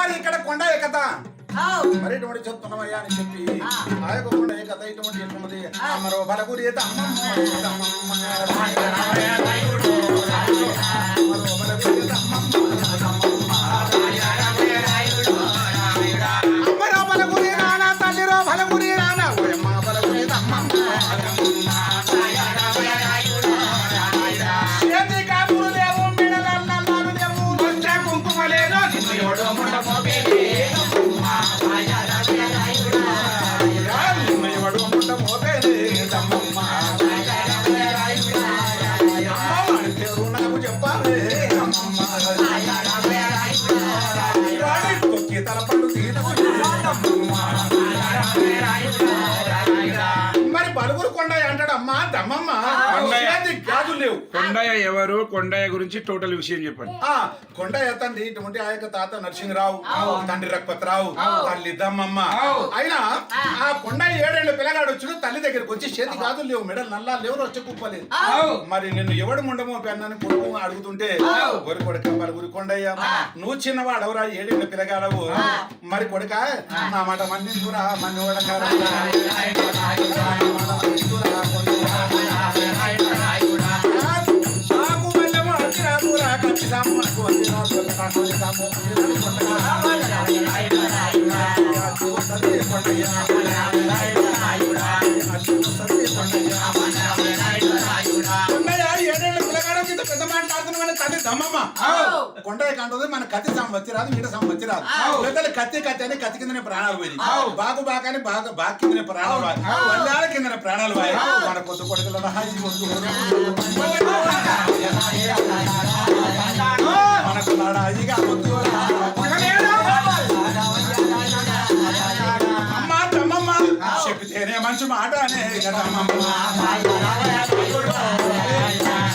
మరి ఇక్కడ కొండ కథ మరి ఇటువంటి చెప్తున్నామయ్యా అని చెప్పి ఆ యొక్క కొండ కథ ఇటువంటి ఎట్లున్నది మరో బలగురి బలగురి రానా తల్లిరో బలగురి రానా బలగురి మరి బలుగురు కొండయ్య అంటాడు అమ్మా దమ్మమ్మ గాజులు లేవు. కొండయ్య ఎవరు? కొండయ్య గురించి టోటల్ విషయం చెప్పండి. కొండయ్య తండ్రి ఇటువంటి ఆ యొక్క తాత నరసింహరావు, తండ్రి రఘుపతిరావు, తల్లి దమ్మమ్మ. అయినా ఆ కొండయ్య 7 ఏళ్ళ పిల్లగాడు వచ్చి తల్లి దగ్గరికి వచ్చి చేతి గాజులు లేవు, మెడలు నల్లా లేవు, వచ్చి కుప్పలేదు. మరి నిన్ను ఎవడు ముండమో పెన్నని కొడుకు అడుగుతుంటే ఒరి కొడుక బలుగురి కొండయ్య నువ్వు చిన్నవాడవరా 7 ఏళ్ళ పిల్లగాడవు, మరి కొడుక నా మాట మన్నించురా మన్ని కొండయ్య కంటది మన కత్తి సంవత్సరం రాదు, ఈట సంవత్సరం రాదు. పెద్దలు కత్తి కత్తి అని కత్తి కిందనే ప్రాణాలు పోయి, బాగు బాగా అని బాగా కిందనే ప్రాణాలు వాయి, వల్లాల కిందనే ప్రాణాలు వాయి. మన పొద్దు కొడుకుల మనకు లడాయిగా అమ్మా తమ్మమ్మ చెప్పితేనే మంచి మాట అనే కదమ్మమ్మ,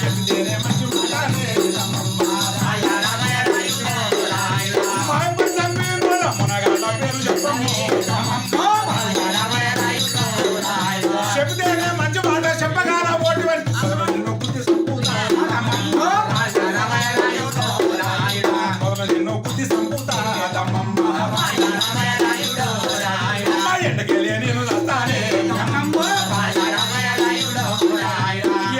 చెప్పితేనే మంచి మాట అనే చెబితేనే మంచి మాట చెప్పగాల ఓటి నొక్కు సంపుతా ఎండకెళ్ళి నేను వస్తానే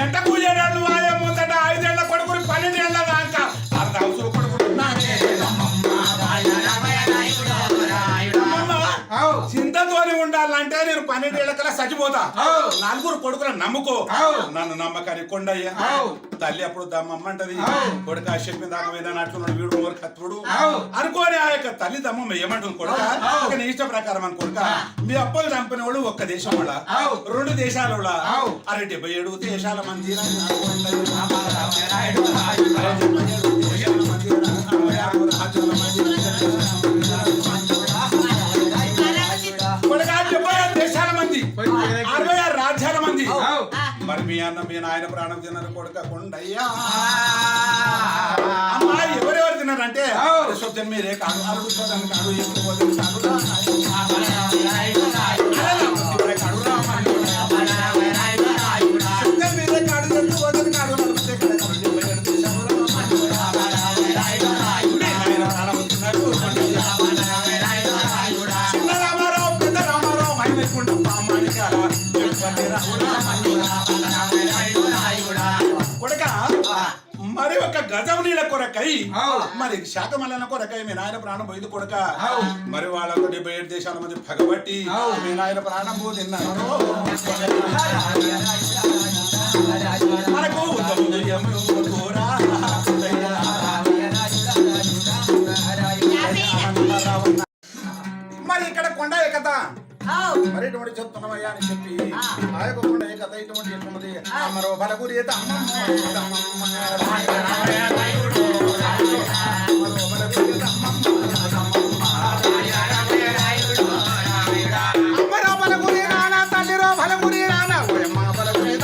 ఎంటకు 7 ఏళ్ళు వాయ ముందట 5 ఏళ్ల కొడుకుని 12 ఏళ్ల దాకా అర్ధ అవసరం కొడుకుంటున్నానే. చింతతోని ఉండాలంటే నేను 12 ఏళ్ల కల్లా చచ్చిపోతా. 4 కొడుకుల నమ్ముకో, నన్ను నమ్మకాన్ని కొండయ్య. తల్లి అప్పుడు దమ్మమ్మ అంటది, కొడుక చెప్పిన దాకా ఏదైనా అట్లున్నాడు వీడు ఊరు కత్తుడు అనుకోని ఆ యొక్క తల్లి దమ్మమ్మ ఏమంటుంది, కొడుక నీ ఇష్ట ప్రకారం అని కొడుక మీ అప్పలు చంపిన వాళ్ళు ఒక్క దేశం వాళ్ళ 2 దేశాల వాళ్ళ 67 దేశాల మంది దేశాల మంది 66 రాజ్యాల మంది. మరి మీ అన్న మీ నాయన ప్రాణం తిన్నారు కొడుక కొండయ్యా. అమ్మా ఎవరెవరు తిన్నారంటే శబ్దం మీరే కాదు, అరుడు శోధన కాదు, ఎక్కువ మరి ఒక గజం నీళ్ళ కొరకై మరి శాతమల్లన కొరకై మీ నాయన ప్రాణం పోయింది కొడక. మరి వాళ్ళకు 77 దేశాల మంది పగబట్టి మీ నాయన ప్రాణం పోతున్నారు. మనకు మరి ఇక్కడ కొండ కథ మరి ఇటువంటి చెప్తున్నామయ్యా అని చెప్పి ఆ యొక్క కొండ కథ ఇటువంటి ఎట్లున్నది మరో బలగురి బలగురి రానా తల్లిరో బలగురి రానా బలగురి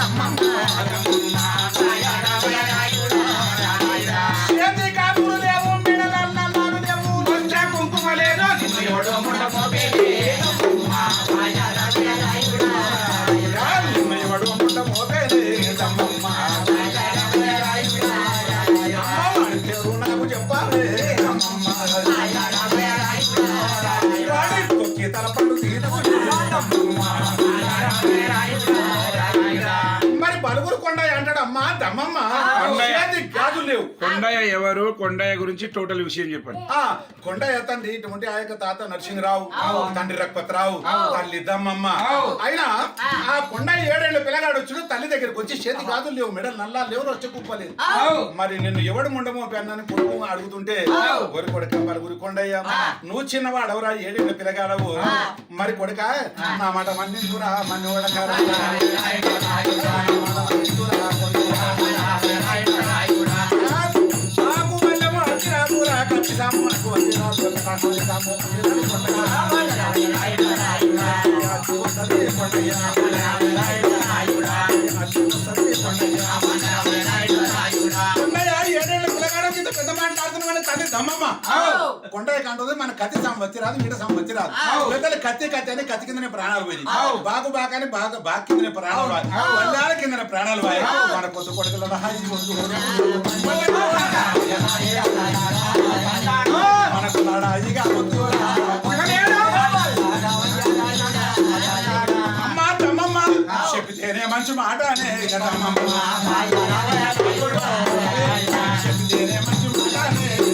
కుంకుమ లేదు చెప్పాలి దమ్మమ్మ కొండయ్య. చేతికి గాజులు లేవు. కొండయ్య ఎవరు? కొండయ్య గురించి టోటల్ విషయం చెప్పండి. కొండయ్య తండ్రి ఇటువంటి ఆ యొక్క తాత నరసింహరావు, తండ్రి రఘుపతిరావు, తల్లి దమ్మమ్మ. అయినా ఆ కొండయ్య 7 ఏళ్ళ పిల్లగాడు వచ్చుడు తల్లి దగ్గరికి వచ్చి చేతి గాజులు లేవు, మెడలు నల్లా లేవు, వచ్చి కుప్పలేదు. మరి నిన్ను ఎవడు ముండమో పెన్నని కొడుకు అడుగుతుంటే ఒరి కొడుక మరి గురి కొండయ్య నువ్వు చిన్నవాడవరా 7 ఏళ్ళ పిల్లగాడవు, మరి కొడుక నా మాట మన్నించురా మన్ని ఓడకారా కొండయ్య కంటది మన కత్తి సంవత్సరం రాదు, మీట సంవత్సరం రాదు. పెద్దలు కత్తి కత్తి అని కత్తి కిందనే ప్రాణాలు పోయి, బాగు బాగాని బాగా బాగా కిందనే ప్రాణాలు వాయి, వల్లాల కిందనే ప్రాణాలు వాయి. మన కొత్త కొడుకుల మనకు లడాయిగా అమ్మా తమ్మమ్మ చెప్పితేనే మంచి మాట అనే చెప్పితేనే మంచి మాట అనే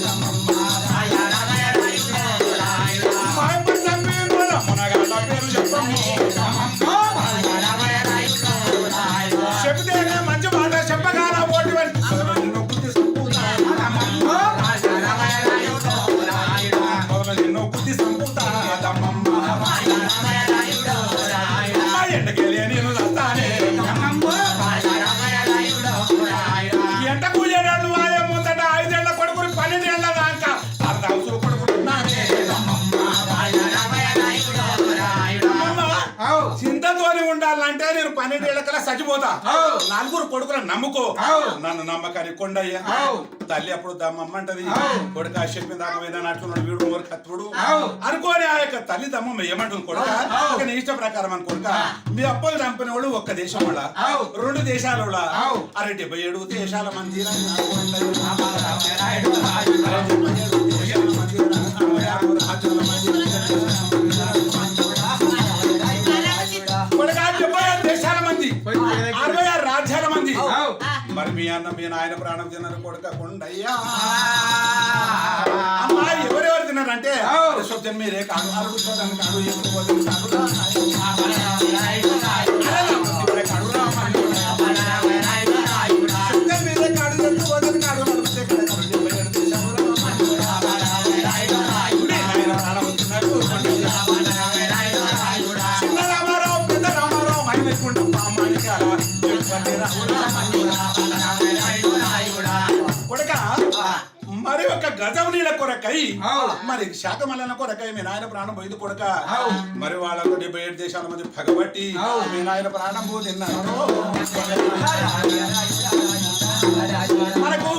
చెప్తేనే మంచి మాట చెప్పగాల ఓటి ఎన్నో బుద్ధి సంపుతా ఎండకెళ్ళి నేను వస్తానే ఎంట కూజేడాళ్ళు వాయే ముందట 5 ఏళ్ల కొడుకుని 12 ఏళ్ల దాకా అర్ధాంశు కొడుకున్నానే చింతతోని ఉండాలంటే నేను 12 ఏళ్ళకల్లా చచ్చిపోతా. 4 కొడుకులను నమ్ముకో, నన్ను నమ్మకాన్ని కొండయ్య. తల్లి అప్పుడు దమ్మంటది, కొడుక చెప్పిన దాకా వేదనట్లున్నాడు వీడు మోరు కత్తుడు అనుకోని ఆ యొక్క తల్లి దమ్మమ్మ ఏమంటుంది, కొడుక ఒక నీ ఇష్ట ప్రకారం అని కొడుక మీ అప్పలు చంపిన వాళ్ళు ఒక్క దేశం వాళ్ళ 2 దేశాల వాళ్ళ 77 దేశాల మంది దేశాల మంది 66 రాజ్యాల మంది. మరి మీ అన్న మీ నాయన ప్రాణం తిన్నారు కొడుక కొండయ్యా. అమ్మా ఎవరెవరు తిన్నారంటే సొచ్చని మీరే కాదు, అడుగుతాను కాదు, ఎప్పుడు పోతుంది కాదు, మీరే కాడు ఎప్పుడు పోతుంది కాదు, చిన్న రామారావు పెద్ద రామారావు కొడక మరి ఒక గజం నీళ్ళ కొరకై మరి శాఖమల్లన కొరకై మీ నాయన ప్రాణం పోయింది కొడక. మరి వాళ్ళకు 77 దేశాల మంది పగబట్టి మీ నాయన ప్రాణం పోతున్నారు. మనకు